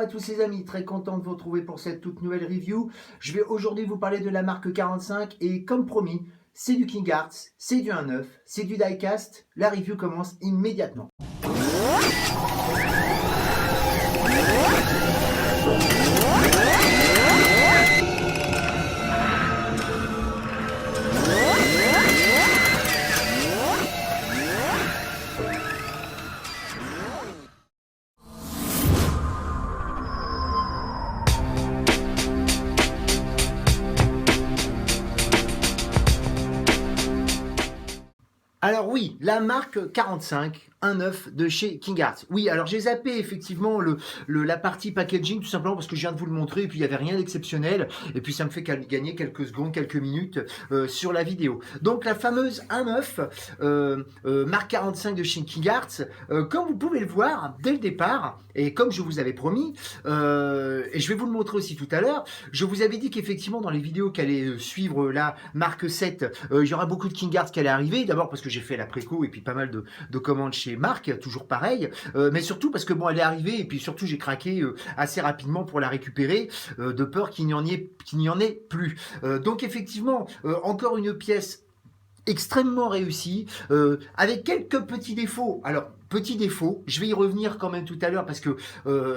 à tous les amis, très content de vous retrouver pour cette toute nouvelle review. Je vais aujourd'hui vous parler de la marque 45 et comme promis, c'est du King Arts, c'est du 1.9, c'est du diecast. La review commence immédiatement. Alors oui, la marque 45, 1.9 de chez King Arts. Oui, alors j'ai zappé effectivement la partie packaging tout simplement parce que je viens de vous le montrer et puis il n'y avait rien d'exceptionnel et puis ça me fait gagner quelques secondes, quelques minutes sur la vidéo. Donc la fameuse 1.9 marque 45 de chez King Arts, comme vous pouvez le voir dès le départ et comme je vous avais promis, et je vais vous le montrer aussi tout à l'heure, je vous avais dit qu'effectivement dans les vidéos qui allaient suivre la marque 7, il y aura beaucoup de King Arts qui allaient arriver, d'abord parce que j'ai fait la préco et puis pas mal de commandes chez Marc, toujours pareil, mais surtout parce que bon, elle est arrivée et puis surtout j'ai craqué assez rapidement pour la récupérer, de peur qu'il n'y en ait plus. Donc effectivement, encore une pièce extrêmement réussie, avec quelques petits défauts. Alors, petits défauts, je vais y revenir quand même tout à l'heure parce que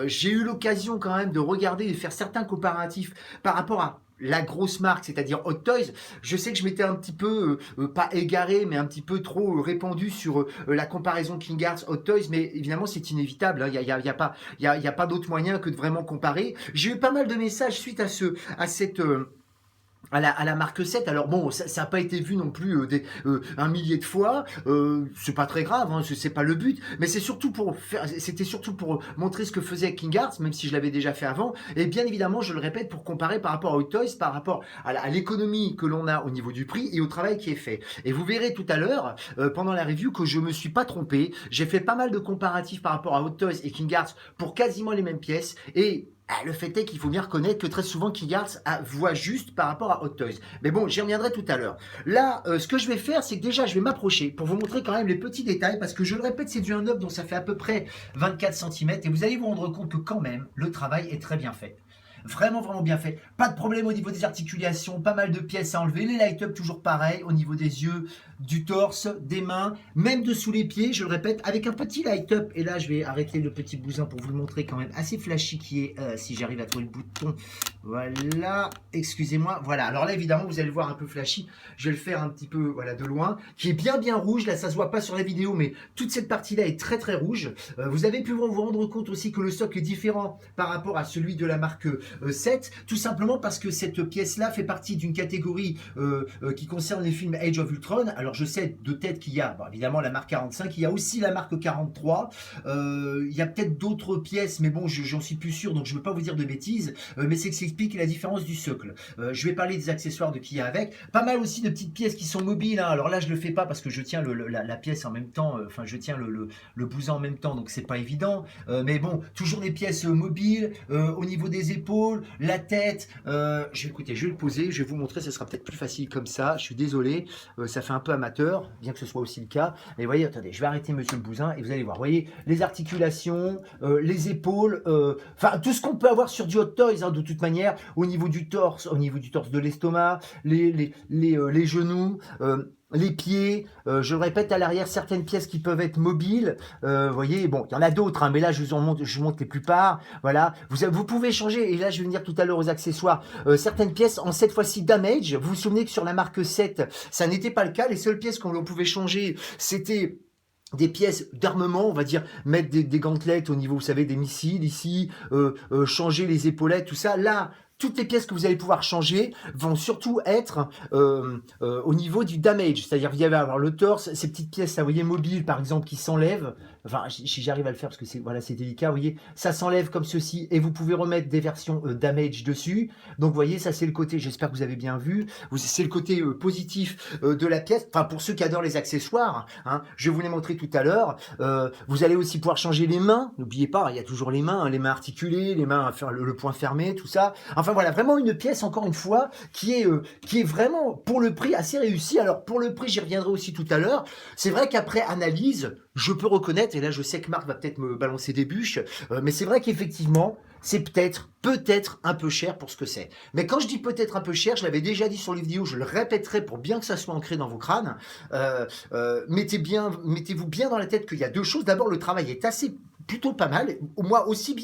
j'ai eu l'occasion quand même de regarder et de faire certains comparatifs par rapport à la grosse marque, c'est-à-dire Hot Toys. Je sais que je m'étais un petit peu, pas égaré, mais un petit peu trop répandu sur la comparaison King Arts Hot Toys, mais évidemment c'est inévitable, hein. Il y a pas d'autre moyen que de vraiment comparer. J'ai eu pas mal de messages suite à cette... à la marque 7, alors bon, ça n'a pas été vu non plus un millier de fois, c'est pas très grave, hein, c'est pas le but, mais c'était surtout pour montrer ce que faisait King Arts, même si je l'avais déjà fait avant, et bien évidemment, je le répète, pour comparer par rapport à Hot Toys, par rapport à l'économie que l'on a au niveau du prix et au travail qui est fait. Et vous verrez tout à l'heure, pendant la review, que je me suis pas trompé, j'ai fait pas mal de comparatifs par rapport à Hot Toys et King Arts pour quasiment les mêmes pièces, et le fait est qu'il faut bien reconnaître que très souvent King Arts voit juste par rapport à Hot Toys. Mais bon, j'y reviendrai tout à l'heure. Là, ce que je vais faire, c'est que déjà, je vais m'approcher pour vous montrer quand même les petits détails, parce que je le répète, c'est du 1.9, donc ça fait à peu près 24 cm, et vous allez vous rendre compte que quand même, le travail est très bien fait. Vraiment, vraiment bien fait. Pas de problème au niveau des articulations, pas mal de pièces à enlever. Les light-up, toujours pareil, au niveau des yeux, du torse, des mains, même dessous les pieds, je le répète, avec un petit light-up. Et là, je vais arrêter le petit bousin pour vous le montrer quand même assez flashy qui est, si j'arrive à trouver le bouton. Voilà, excusez-moi. Voilà, alors là, évidemment, vous allez le voir un peu flashy. Je vais le faire un petit peu, voilà, de loin, qui est bien, bien rouge. Là, ça se voit pas sur la vidéo, mais toute cette partie-là est très, très rouge. Vous avez pu vous rendre compte aussi que le socle est différent par rapport à celui de la marque 7, tout simplement parce que cette pièce-là fait partie d'une catégorie qui concerne les films Age of Ultron. Alors je sais de tête qu'il y a, bon, évidemment la marque 45, il y a aussi la marque 43, il y a peut-être d'autres pièces, mais bon, j'en suis plus sûr, donc je ne veux pas vous dire de bêtises, mais c'est que ça explique la différence du socle. Je vais parler des accessoires de qui il y a avec, pas mal aussi de petites pièces qui sont mobiles, hein. Alors là je le fais pas parce que je tiens la pièce en même temps, enfin je tiens le bousin en même temps, donc c'est pas évident, mais bon, toujours des pièces mobiles, au niveau des épaules, la tête, je vais le poser, je vais vous montrer, ce sera peut-être plus facile comme ça, je suis désolé, ça fait un peu amateur, bien que ce soit aussi le cas, mais voyez, attendez, je vais arrêter monsieur le bousin, et vous allez voir, voyez, les articulations, les épaules, enfin, tout ce qu'on peut avoir sur du Hot Toys, hein, de toute manière, au niveau du torse de l'estomac, les genoux, les pieds, je le répète, à l'arrière, certaines pièces qui peuvent être mobiles, vous voyez, bon, il y en a d'autres, hein, mais là, je vous montre les plupart, voilà, vous pouvez changer, et là, je vais venir tout à l'heure aux accessoires, certaines pièces, en cette fois-ci damage, vous vous souvenez que sur la marque 7, ça n'était pas le cas, les seules pièces qu'on pouvait changer, c'était des pièces d'armement, on va dire, mettre des gantelettes au niveau, vous savez, des missiles ici, changer les épaulettes, tout ça, là, toutes les pièces que vous allez pouvoir changer vont surtout être au niveau du damage, c'est-à-dire vous allez avoir le torse, ces petites pièces, là, vous voyez, mobiles par exemple, qui s'enlèvent, enfin, si j'arrive à le faire parce que c'est voilà, c'est délicat, vous voyez, ça s'enlève comme ceci et vous pouvez remettre des versions damage dessus. Donc, vous voyez, ça c'est le côté, j'espère que vous avez bien vu, c'est le côté positif de la pièce. Enfin, pour ceux qui adorent les accessoires, hein, je vais vous les montrer tout à l'heure. Vous allez aussi pouvoir changer les mains, n'oubliez pas, il y a toujours les mains articulées, les mains, le poing fermé, tout ça. Enfin, voilà, vraiment une pièce, encore une fois, qui est vraiment, pour le prix, assez réussie. Alors, pour le prix, j'y reviendrai aussi tout à l'heure. C'est vrai qu'après analyse, je peux reconnaître, et là je sais que Marc va peut-être me balancer des bûches, mais c'est vrai qu'effectivement, c'est peut-être un peu cher pour ce que c'est. Mais quand je dis peut-être un peu cher, je l'avais déjà dit sur les vidéos, je le répéterai pour bien que ça soit ancré dans vos crânes. Mettez-vous bien dans la tête qu'il y a deux choses. D'abord, le travail est plutôt pas mal. Moi, aussi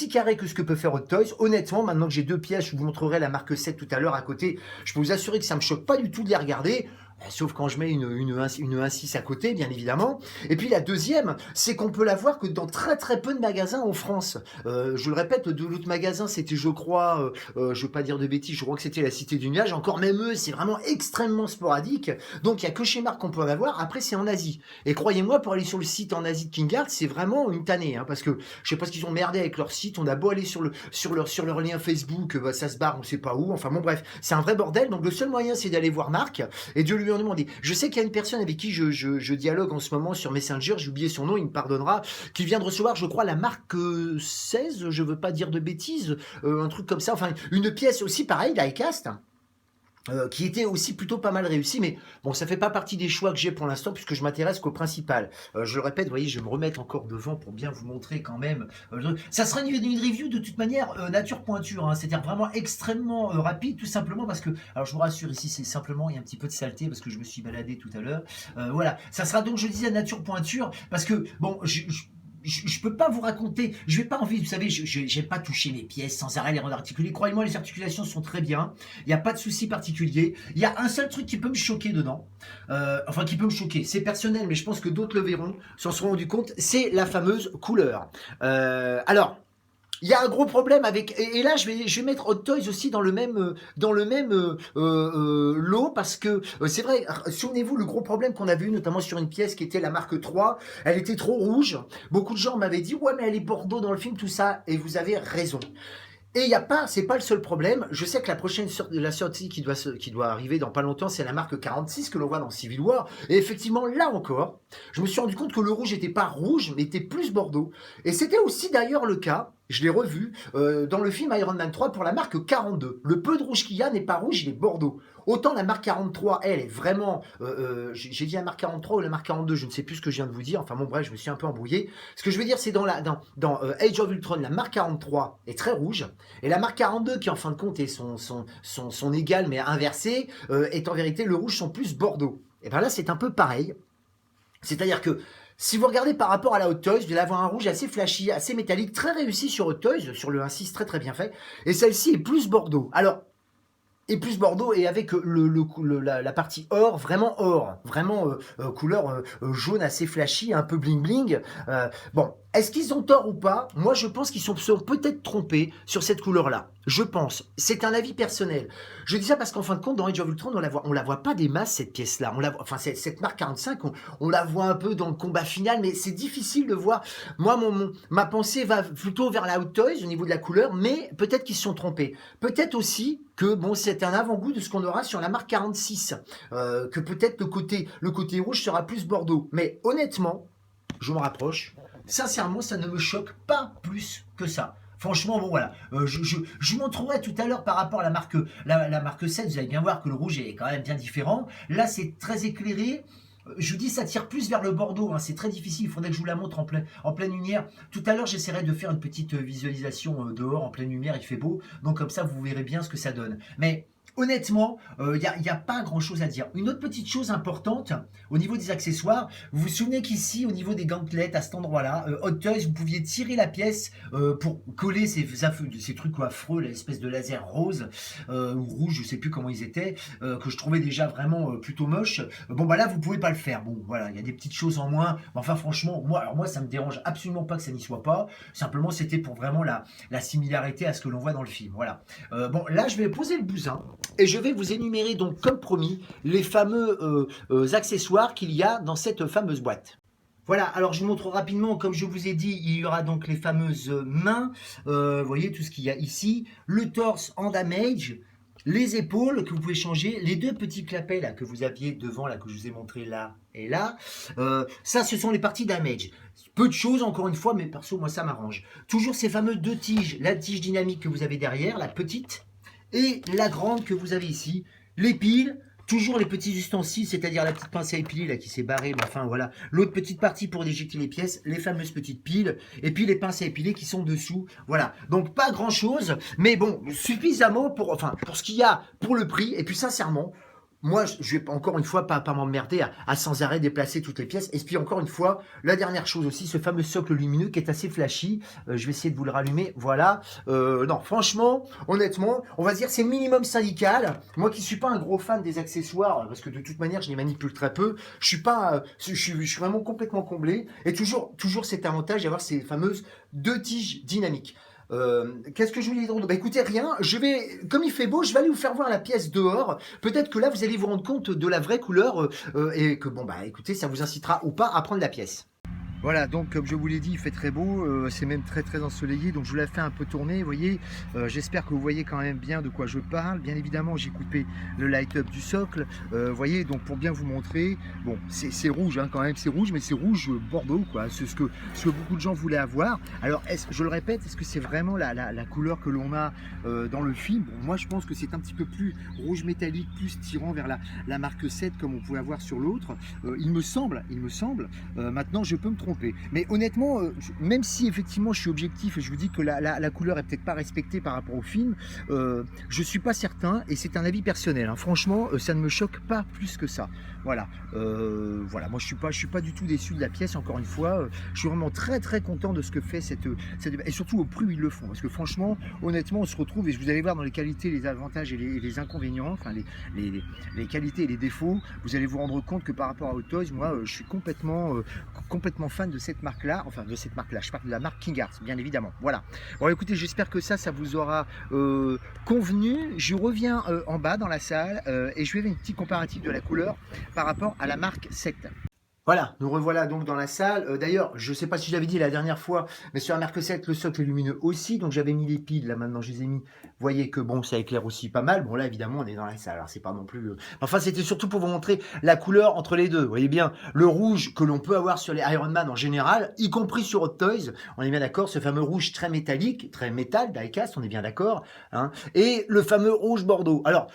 carré que ce que peut faire Hot Toys. Honnêtement, maintenant que j'ai deux pièces, je vous montrerai la marque 7 tout à l'heure à côté. Je peux vous assurer que ça me choque pas du tout de les regarder. Sauf quand je mets une 1.6 à côté, bien évidemment. Et puis la deuxième, c'est qu'on peut la voir que dans très peu de magasins en France. Je le répète, de l'autre magasin, c'était, je crois, je veux pas dire de bêtises, je crois que c'était la Cité du Nuage. Encore même eux, c'est vraiment extrêmement sporadique. Donc il y a que chez Marc qu'on peut en avoir. Après, c'est en Asie. Et croyez-moi, pour aller sur le site en Asie de King Art, c'est vraiment une tannée, hein, parce que je sais pas ce qu'ils ont merdé avec leur site. On a beau aller sur leur lien Facebook, bah, ça se barre, on sait pas où. Enfin bon, bref, c'est un vrai bordel. Donc le seul moyen, c'est d'aller voir Marc et de lui en demander. Je sais qu'il y a une personne avec qui je dialogue en ce moment sur Messenger, j'ai oublié son nom, il me pardonnera, qui vient de recevoir, je crois, la marque 16, je veux pas dire de bêtises, un truc comme ça, enfin, une pièce aussi pareil, Diecast, qui était aussi plutôt pas mal réussi, mais bon, ça fait pas partie des choix que j'ai pour l'instant, puisque je m'intéresse qu'au principal. Je le répète, vous voyez, je vais me remettre encore devant pour bien vous montrer quand même. Ça sera une review de toute manière nature pointure, hein, c'est-à-dire vraiment extrêmement rapide, tout simplement parce que, alors je vous rassure, ici c'est simplement, il y a un petit peu de saleté, parce que je me suis baladé tout à l'heure. Voilà, ça sera donc, je disais, nature pointure, parce que, bon, je peux pas vous raconter, je vais pas envie, vous savez, j'aime pas toucher mes pièces sans arrêt, les rendre articulées. Croyez-moi, les articulations sont très bien, il n'y a pas de souci particulier. Il y a un seul truc qui peut me choquer dedans, enfin qui peut me choquer, c'est personnel, mais je pense que d'autres le verront, s'en seront rendus compte, c'est la fameuse couleur. Alors, il y a un gros problème avec, et là je vais mettre Hot Toys aussi dans le même lot, parce que c'est vrai, souvenez-vous le gros problème qu'on avait eu notamment sur une pièce qui était la marque 3, elle était trop rouge. Beaucoup de gens m'avaient dit ouais mais elle est Bordeaux dans le film, tout ça, et vous avez raison. Et il y a pas, c'est pas le seul problème. Je sais que la prochaine sortie qui doit arriver dans pas longtemps, c'est la marque 46 que l'on voit dans Civil War. Et effectivement, là encore, je me suis rendu compte que le rouge n'était pas rouge, mais était plus Bordeaux. Et c'était aussi d'ailleurs le cas, je l'ai revu, dans le film Iron Man 3 pour la marque 42. Le peu de rouge qu'il y a n'est pas rouge, il est Bordeaux. Autant la marque 43, elle est vraiment, j'ai dit la marque 43 ou la marque 42, je ne sais plus ce que je viens de vous dire. Enfin bon bref, je me suis un peu embrouillé. Ce que je veux dire, c'est dans Age of Ultron, la marque 43 est très rouge. Et la marque 42, qui en fin de compte est son égal mais inversé, est en vérité le rouge sont plus Bordeaux. Et bien là, c'est un peu pareil. C'est-à-dire que si vous regardez par rapport à la Hot Toys, vous allez avoir un rouge assez flashy, assez métallique, très réussi sur Hot Toys, sur le 1.6, très très bien fait. Et celle-ci est plus Bordeaux. Alors, et plus Bordeaux, et avec la partie or, vraiment couleur jaune assez flashy, un peu bling bling. Bon, est-ce qu'ils ont tort ou pas? Moi, je pense qu'ils sont peut-être trompés sur cette couleur-là. Je pense. C'est un avis personnel. Je dis ça parce qu'en fin de compte, dans Age of Ultron, on la voit pas des masses, cette pièce-là. Enfin, cette marque 45, on la voit un peu dans le combat final, mais c'est difficile de voir. Moi, ma pensée va plutôt vers la Hot Toys au niveau de la couleur, mais peut-être qu'ils se sont trompés. Peut-être aussi que bon, c'est un avant-goût de ce qu'on aura sur la marque 46, que peut-être le côté rouge sera plus Bordeaux. Mais honnêtement, je me rapproche. Sincèrement, ça ne me choque pas plus que ça. Franchement, bon voilà, je vous montrerai tout à l'heure par rapport à la marque 7, vous allez bien voir que le rouge est quand même bien différent. Là, c'est très éclairé. Je vous dis, ça tire plus vers le Bordeaux, hein, c'est très difficile, il faudrait que je vous la montre en pleine lumière. Tout à l'heure, j'essaierai de faire une petite visualisation dehors, en pleine lumière, il fait beau, donc comme ça, vous verrez bien ce que ça donne. Mais honnêtement, il n'y a pas grand-chose à dire. Une autre petite chose importante, au niveau des accessoires, vous vous souvenez qu'ici, au niveau des gantelettes, à cet endroit-là, Hot Toys, vous pouviez tirer la pièce pour coller ces trucs affreux, l'espèce de laser rose ou rouge, je ne sais plus comment ils étaient, que je trouvais déjà vraiment plutôt moche. Bon, bah là, vous ne pouvez pas le faire. Bon, voilà, il y a des petites choses en moins. Enfin, franchement, moi, ça ne me dérange absolument pas que ça n'y soit pas. Simplement, c'était pour vraiment la similarité à ce que l'on voit dans le film. Voilà. Bon, là, je vais poser le bousin. Et je vais vous énumérer donc, comme promis, les fameux accessoires qu'il y a dans cette fameuse boîte. Voilà, alors je vous montre rapidement, comme je vous ai dit, il y aura donc les fameuses mains, vous voyez tout ce qu'il y a ici, le torse en damage, les épaules que vous pouvez changer, les deux petits clapets là que vous aviez devant, là que je vous ai montré là et là, ça ce sont les parties damage. Peu de choses encore une fois, mais perso moi ça m'arrange. Toujours ces fameuses deux tiges, la tige dynamique que vous avez derrière, la petite, et la grande que vous avez ici, les piles, Toujours les petits ustensiles, c'est-à-dire la petite pince à épiler là qui s'est barrée, mais enfin voilà. L'autre petite partie pour déjecter les pièces, les fameuses petites piles, et puis les pinces à épiler qui sont dessous. Voilà. Donc pas grand-chose, mais bon, suffisamment pour, enfin, pour ce qu'il y a pour le prix. Et puis sincèrement, moi, je vais encore une fois pas m'emmerder à sans arrêt déplacer toutes les pièces. Et puis encore une fois, la dernière chose aussi, ce fameux socle lumineux qui est assez flashy. Je vais essayer de vous le rallumer. Voilà. Non, franchement, honnêtement, on va dire c'est le minimum syndical. Moi qui suis pas un gros fan des accessoires, parce que de toute manière, je les manipule très peu. Je suis pas, je suis vraiment complètement comblé. Et toujours cet avantage d'avoir ces fameuses 2 tiges dynamiques. Qu'est-ce que je voulais dire? Bah écoutez, rien, comme il fait beau, je vais aller vous faire voir la pièce dehors. Peut-être que là, vous allez vous rendre compte de la vraie couleur et que bon, bah écoutez, ça vous incitera ou pas à prendre la pièce. Voilà, donc comme je vous l'ai dit, il fait très beau, c'est même très ensoleillé, donc je vous la fais un peu tourner, vous voyez. J'espère que vous voyez quand même bien de quoi je parle. Bien évidemment, j'ai coupé le light-up du socle, vous voyez, donc pour bien vous montrer, bon, c'est rouge hein, quand même, c'est rouge, mais c'est rouge bordeaux, quoi, c'est ce que beaucoup de gens voulaient avoir. Alors, je le répète, est-ce que c'est vraiment la couleur que l'on a dans le film? Bon, moi, je pense que c'est un petit peu plus rouge métallique, plus tirant vers la marque 7, comme on pouvait avoir sur l'autre. Il me semble, maintenant je peux me tromper. Mais honnêtement, même si effectivement je suis objectif et je vous dis que la couleur est peut-être pas respectée par rapport au film, je suis pas certain et c'est un avis personnel. Hein. Franchement, ça ne me choque pas plus que ça. Voilà, voilà. Moi, je suis pas du tout déçu de la pièce. Encore une fois, je suis vraiment très content de ce que fait cette et surtout au prix où ils le font. Parce que franchement, honnêtement, on se retrouve et vous allez voir dans les qualités, les avantages et les inconvénients, enfin les qualités et les défauts. Vous allez vous rendre compte que par rapport à Hot Toys, moi, je suis complètement fan de cette marque-là, enfin de cette marque-là, je parle de la marque King Arts, bien évidemment. Voilà. Bon, écoutez, j'espère que ça vous aura convenu. Je reviens en bas dans la salle et je vais faire une petite comparative de la couleur par rapport à la marque 7. Voilà, nous revoilà donc dans la salle. D'ailleurs, je ne sais pas si je l'avais dit la dernière fois, mais sur la marque 7, le socle est lumineux aussi. Donc j'avais mis les piles, là maintenant je les ai mis. Vous voyez que bon, ça éclaire aussi pas mal. Bon là, évidemment, on est dans la salle, alors c'est pas non plus... Enfin, c'était surtout pour vous montrer la couleur entre les deux. Vous voyez bien, le rouge que l'on peut avoir sur les Iron Man en général, y compris sur Hot Toys, on est bien d'accord, ce fameux rouge très métallique, très métal, die-cast, on est bien d'accord. Hein, et le fameux rouge bordeaux. Alors...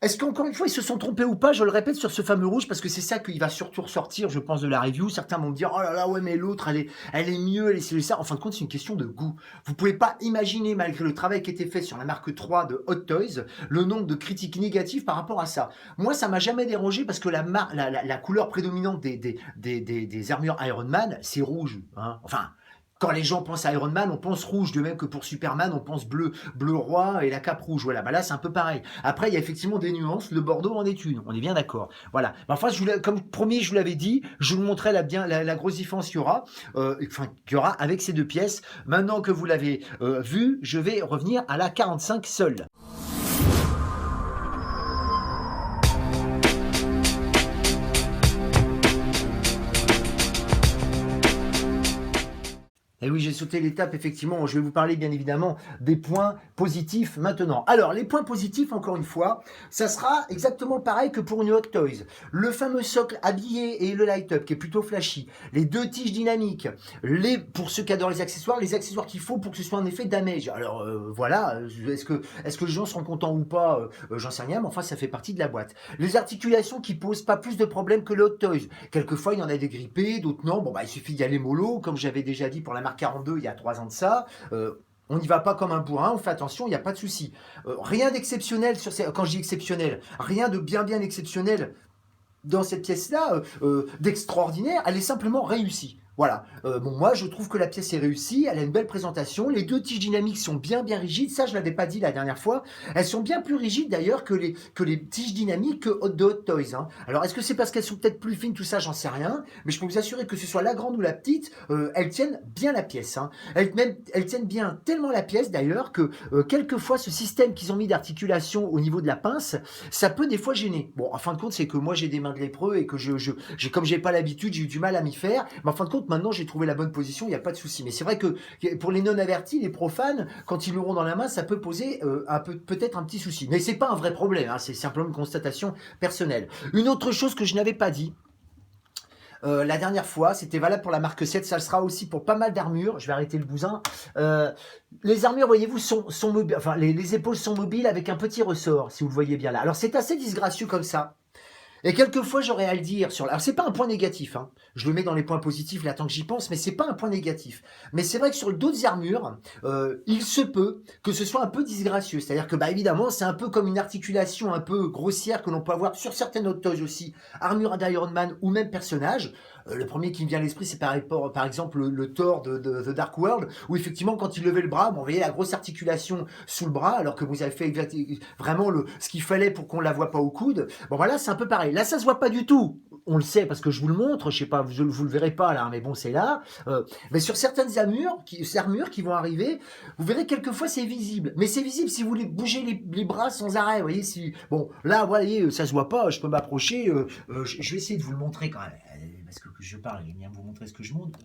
Est-ce qu'encore une fois, ils se sont trompés ou pas? Je le répète sur ce fameux rouge, parce que c'est ça qu'il va surtout ressortir, je pense, de la review. Certains vont me dire, oh là là, ouais, mais l'autre, elle est mieux, elle est ça. En fin de compte, c'est une question de goût. Vous pouvez pas imaginer, malgré le travail qui a été fait sur la marque 3 de Hot Toys, le nombre de critiques négatives par rapport à ça. Moi, ça m'a jamais dérangé, parce que la couleur prédominante des armures Iron Man, c'est rouge. Hein. Enfin... Quand les gens pensent à Iron Man, on pense rouge, de même que pour Superman, on pense bleu roi et la cape rouge. Voilà, bah là c'est un peu pareil. Après, il y a effectivement des nuances. Le bordeaux en est une. On est bien d'accord. Voilà. Enfin, comme promis, je vous l'avais dit, je vous montrerai la grosse différence qu'il y aura, avec ces 2 pièces. Maintenant que vous l'avez vu, je vais revenir à la 45 seule. Et oui, j'ai sauté l'étape, effectivement. Je vais vous parler, bien évidemment, des points positifs maintenant. Alors, les points positifs, encore une fois, ça sera exactement pareil que pour une Hot Toys. Le fameux socle habillé et le light-up, qui est plutôt flashy. Les 2 tiges dynamiques. Pour ceux qui adorent les accessoires qu'il faut pour que ce soit un effet damage. Alors, voilà. Est-ce que les gens seront contents ou pas? J'en sais rien, mais enfin, ça fait partie de la boîte. Les articulations qui posent pas plus de problèmes que le Hot Toys. Quelquefois, il y en a des grippés, d'autres non. Bon, bah, il suffit d'y aller mollo, comme j'avais déjà dit pour la marque 42 il y a 3 ans de ça. On n'y va pas comme un bourrin, on fait attention, il n'y a pas de souci. Rien d'exceptionnel quand je dis exceptionnel, rien de bien exceptionnel dans cette pièce-là, d'extraordinaire, elle est simplement réussie. Voilà. Bon, moi, je trouve que la pièce est réussie. Elle a une belle présentation. Les 2 tiges dynamiques sont bien rigides. Ça, je l'avais pas dit la dernière fois. Elles sont bien plus rigides d'ailleurs que les tiges dynamiques de Hot Toys. Hein. Alors, est-ce que c'est parce qu'elles sont peut-être plus fines, tout ça, j'en sais rien. Mais je peux vous assurer que ce soit la grande ou la petite, elles tiennent bien la pièce. Hein. Elles tiennent bien tellement la pièce d'ailleurs que quelquefois, ce système qu'ils ont mis d'articulation au niveau de la pince, ça peut des fois gêner. Bon, en fin de compte, c'est que moi, j'ai des mains de lépreux et que comme j'ai pas l'habitude, j'ai eu du mal à m'y faire. Mais en fin de compte, maintenant j'ai trouvé la bonne position, il n'y a pas de souci. Mais c'est vrai que pour les non-avertis, les profanes, quand ils l'auront dans la main, ça peut poser peut-être un petit souci. Mais c'est pas un vrai problème, hein, c'est simplement une constatation personnelle. Une autre chose que je n'avais pas dit, la dernière fois, c'était valable pour la marque 7, ça le sera aussi pour pas mal d'armures. Je vais arrêter le bousin. Les armures, voyez-vous, sont mobiles, enfin les épaules sont mobiles avec un petit ressort, si vous le voyez bien là. Alors c'est assez disgracieux comme ça. Et quelquefois, j'aurais à le dire sur. Alors, c'est pas un point négatif, hein. Je le mets dans les points positifs là tant que j'y pense, mais c'est pas un point négatif. Mais c'est vrai que sur d'autres armures, il se peut que ce soit un peu disgracieux. C'est-à-dire que, bah, évidemment, c'est un peu comme une articulation un peu grossière que l'on peut avoir sur certaines autres toys aussi, armure d'Iron Man ou même personnage. Le premier qui me vient à l'esprit, c'est par exemple le Thor de The Dark World, où effectivement, quand il levait le bras, bon, vous voyez la grosse articulation sous le bras, alors que vous avez fait vraiment ce qu'il fallait pour qu'on la voit pas au coude. Bon, voilà, c'est un peu pareil. Là, ça se voit pas du tout. On le sait parce que je vous le montre. Je sais pas, vous le verrez pas là, mais bon, c'est là. Mais sur certaines armures qui vont arriver, vous verrez quelquefois c'est visible. Mais c'est visible si vous voulez bouger les bras sans arrêt. Vous voyez, si bon, là, vous voyez, ça se voit pas. Je peux m'approcher. Je vais essayer de vous le montrer quand même. Parce que je parle, j'aime bien vous montrer ce que je montre.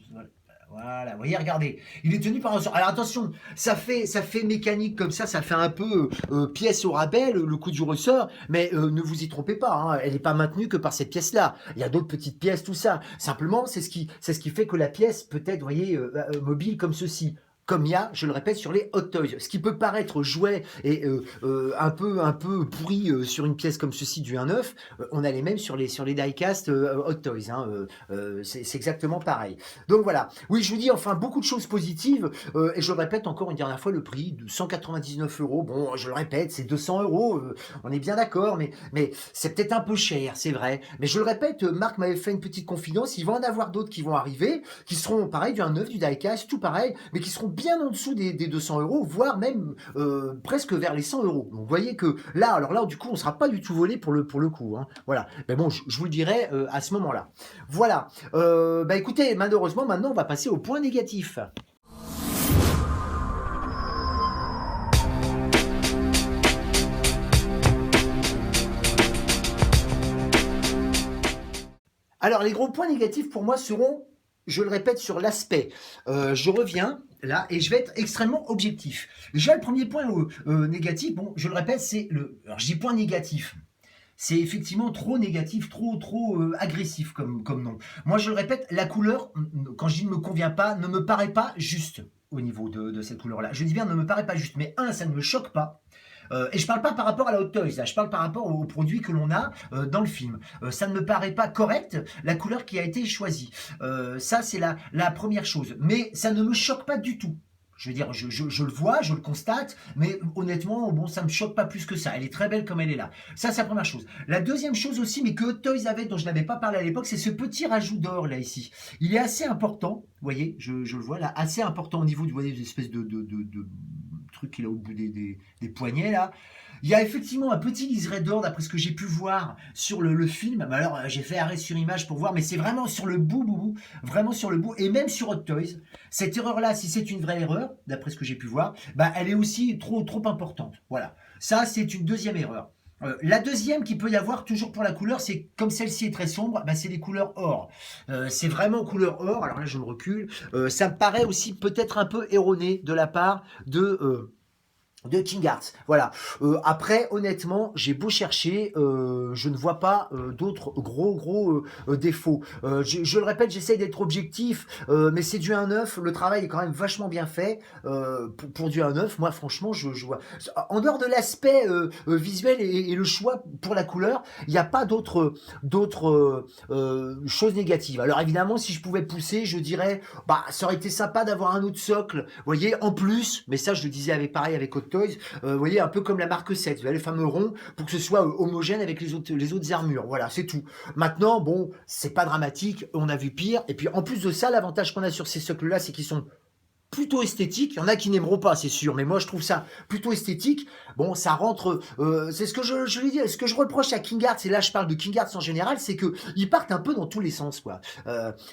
Voilà, vous voyez, regardez, il est tenu par un sort. Alors attention, ça fait mécanique comme ça fait un peu pièce au rabais, le coup du ressort, mais ne vous y trompez pas, hein, elle n'est pas maintenue que par cette pièce-là. Il y a d'autres petites pièces, tout ça. Simplement, c'est ce qui fait que la pièce peut être, vous voyez, mobile comme ceci. Comme il y a, je le répète, sur les Hot Toys. Ce qui peut paraître jouet et un peu pourri sur une pièce comme ceci du 1.9, on a les mêmes sur les diecast Hot Toys. Hein, c'est exactement pareil. Donc voilà. Oui, je vous dis enfin beaucoup de choses positives. Et je le répète encore une dernière fois, le prix de 199 €. Bon, je le répète, c'est 200 €. On est bien d'accord, mais c'est peut-être un peu cher, c'est vrai. Mais je le répète, Marc m'avait fait une petite confidence. Il va en avoir d'autres qui vont arriver, qui seront pareil, du 1.9, du diecast, tout pareil, mais qui seront bien en dessous des 200 €, voire même presque vers les 100 €. Donc vous voyez que là, alors là, du coup, on ne sera pas du tout volé pour le coup. Hein. Voilà. Mais bon, je vous le dirai à ce moment-là. Voilà. Bah écoutez, malheureusement, maintenant, on va passer au point négatif. Alors, les gros points négatifs pour moi seront, je le répète, sur l'aspect. Je reviens là et je vais être extrêmement objectif. Déjà, le premier point négatif, bon, je le répète, c'est le. Alors, je dis point négatif. C'est effectivement trop négatif, trop agressif comme nom. Moi, je le répète, la couleur, quand je dis ne me convient pas, ne me paraît pas juste au niveau de cette couleur-là. Je dis bien ne me paraît pas juste, mais ça ne me choque pas. Et je parle pas par rapport à la Hot Toys, là, je parle par rapport aux produits que l'on a dans le film. Ça ne me paraît pas correct, la couleur qui a été choisie. Ça, c'est la première chose. Mais ça ne me choque pas du tout. Je veux dire, je le vois, je le constate, mais honnêtement, bon, ça me choque pas plus que ça. Elle est très belle comme elle est là. Ça, c'est la première chose. La deuxième chose aussi, mais que Hot Toys avait, dont je n'avais pas parlé à l'époque, c'est ce petit rajout d'or là ici. Il est assez important, vous voyez, je le vois là, assez important au niveau, vous voyez, des espèces de truc qu'il a au bout des poignets là. Il y a effectivement un petit liseré d'or d'après ce que j'ai pu voir sur le film. Mais alors j'ai fait arrêt sur image pour voir, mais c'est vraiment sur le bout, vraiment sur le bout, et même sur Hot Toys. Cette erreur là, si c'est une vraie erreur, d'après ce que j'ai pu voir, bah elle est aussi trop importante. Voilà, ça c'est une deuxième erreur. La deuxième qu'il peut y avoir toujours pour la couleur, c'est comme celle-ci est très sombre, bah c'est les couleurs or. C'est vraiment couleur or. Alors là, je me recule. Ça me paraît aussi peut-être un peu erroné de la part de King Arts. Voilà. Après, honnêtement, j'ai beau chercher, je ne vois pas d'autres gros défauts. Je le répète, j'essaye d'être objectif, mais c'est du 1.9. Le travail est quand même vachement bien fait pour du 1.9. Moi, franchement, je vois. En dehors de l'aspect visuel et le choix pour la couleur, il n'y a pas d'autres choses négatives. Alors évidemment, si je pouvais pousser, je dirais, bah, ça aurait été sympa d'avoir un autre socle, vous voyez, en plus. Mais ça, je le disais pareil avec Hot Toys, vous voyez, un peu comme la marque 7, vous voyez, le fameux rond, pour que ce soit homogène avec les autres armures. Voilà, c'est tout. Maintenant, bon, c'est pas dramatique, on a vu pire. Et puis en plus de ça, l'avantage qu'on a sur ces socles-là, c'est qu'ils sont plutôt esthétique. Il y en a qui n'aimeront pas, c'est sûr, mais moi je trouve ça plutôt esthétique. Bon, ça rentre. C'est ce que je lui dis. Ce que je reproche à King Arts, et là je parle de King Arts en général, c'est que ils partent un peu dans tous les sens, quoi.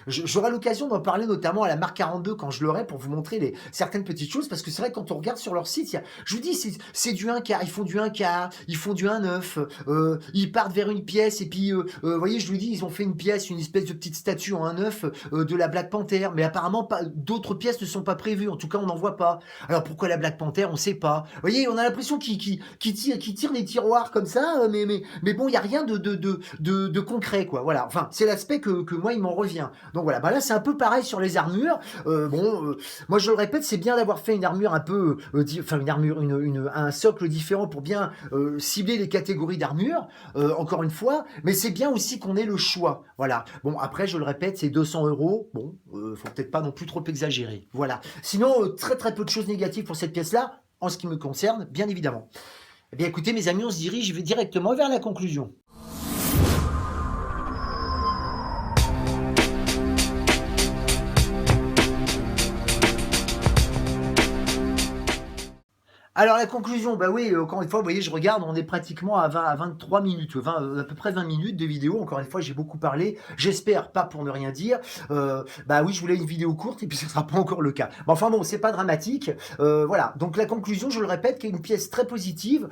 J'aurai l'occasion d'en parler notamment à la marque 42 quand je l'aurai pour vous montrer certaines petites choses, parce que c'est vrai que quand on regarde sur leur site, je vous dis, c'est du 1K, ils font du 1K, ils font du 1.9, ils partent vers une pièce et puis, vous voyez, je vous dis, ils ont fait une pièce, une espèce de petite statue en 1.9 de la Black Panther, mais apparemment d'autres pièces ne sont pas prévu. En tout cas, on n'en voit pas. Alors pourquoi la Black Panther, on sait pas. Vous voyez, on a l'impression qu'il tire des tiroirs comme ça, mais bon, il y a rien de concret, quoi. Voilà. Enfin, c'est l'aspect que moi, il m'en revient. Donc voilà. Bah là, c'est un peu pareil sur les armures. Moi, je le répète, c'est bien d'avoir fait une armure un peu, enfin une armure, un socle différent pour bien cibler les catégories d'armure. Encore une fois, mais c'est bien aussi qu'on ait le choix. Voilà. Bon, après, je le répète, c'est 200 euros. Bon, faut peut-être pas non plus trop exagérer. Voilà. Sinon, très très peu de choses négatives pour cette pièce-là, en ce qui me concerne, bien évidemment. Eh bien, écoutez, mes amis, on se dirige directement vers la conclusion. Alors la conclusion, bah oui, encore une fois, vous voyez, je regarde, on est pratiquement à 20 à 23 minutes, 20, à peu près 20 minutes de vidéo. Encore une fois, j'ai beaucoup parlé. J'espère pas pour ne rien dire. Bah oui, je voulais une vidéo courte et puis ce sera pas encore le cas. Mais enfin bon, c'est pas dramatique. Voilà. Donc la conclusion, je le répète, qui est une pièce très positive.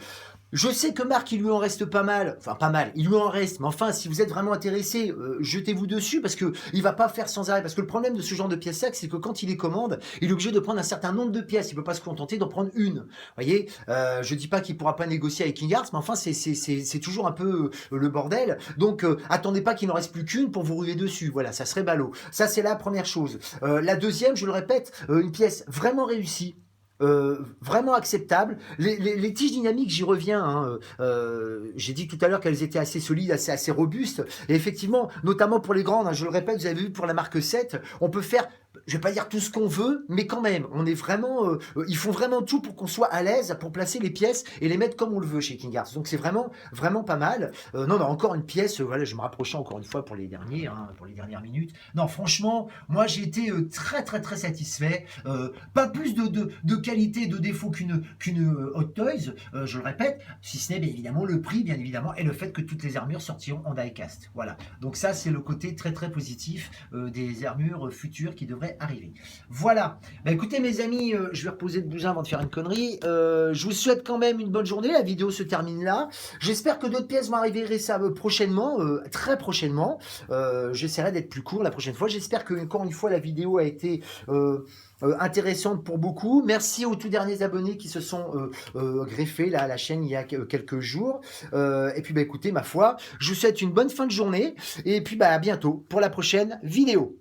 Je sais que Marc, il lui en reste pas mal, enfin pas mal, il lui en reste, mais enfin, si vous êtes vraiment intéressé, jetez-vous dessus, parce que il va pas faire sans arrêt, parce que le problème de ce genre de pièces-là, c'est que quand il les commande, il est obligé de prendre un certain nombre de pièces, il peut pas se contenter d'en prendre une, vous voyez, je dis pas qu'il pourra pas négocier avec King Arts, mais enfin, c'est toujours un peu le bordel, donc attendez pas qu'il n'en reste plus qu'une pour vous ruer dessus, voilà, ça serait ballot. Ça, c'est la première chose. La deuxième, je le répète, une pièce vraiment réussie, vraiment acceptable. Les tiges dynamiques, j'y reviens. Hein, j'ai dit tout à l'heure qu'elles étaient assez solides, assez robustes. Et effectivement, notamment pour les grandes, hein, je le répète, vous avez vu pour la marque 7, on peut faire, je vais pas dire tout ce qu'on veut, mais quand même, on est vraiment, ils font vraiment tout pour qu'on soit à l'aise pour placer les pièces et les mettre comme on le veut chez King Arts. Donc c'est vraiment, vraiment pas mal. Non, encore une pièce, voilà, je me rapprochais encore une fois pour les derniers, hein, pour les dernières minutes. Non, franchement, moi j'ai été très très très satisfait. Pas plus de qualité, de défaut qu'une Hot Toys, je le répète, si ce n'est bien évidemment le prix, bien évidemment, et le fait que toutes les armures sortiront en die-cast. Voilà. Donc ça, c'est le côté très très positif des armures futures qui devraient arriver. Voilà. Bah, écoutez mes amis, je vais reposer le bousin avant de faire une connerie. Je vous souhaite quand même une bonne journée. La vidéo se termine là. J'espère que d'autres pièces vont arriver prochainement, très prochainement. J'essaierai d'être plus court la prochaine fois. J'espère que encore une fois la vidéo a été intéressante pour beaucoup. Merci aux tout derniers abonnés qui se sont greffés là, à la chaîne il y a quelques jours. Et puis bah écoutez, ma foi, je vous souhaite une bonne fin de journée et puis bah à bientôt pour la prochaine vidéo.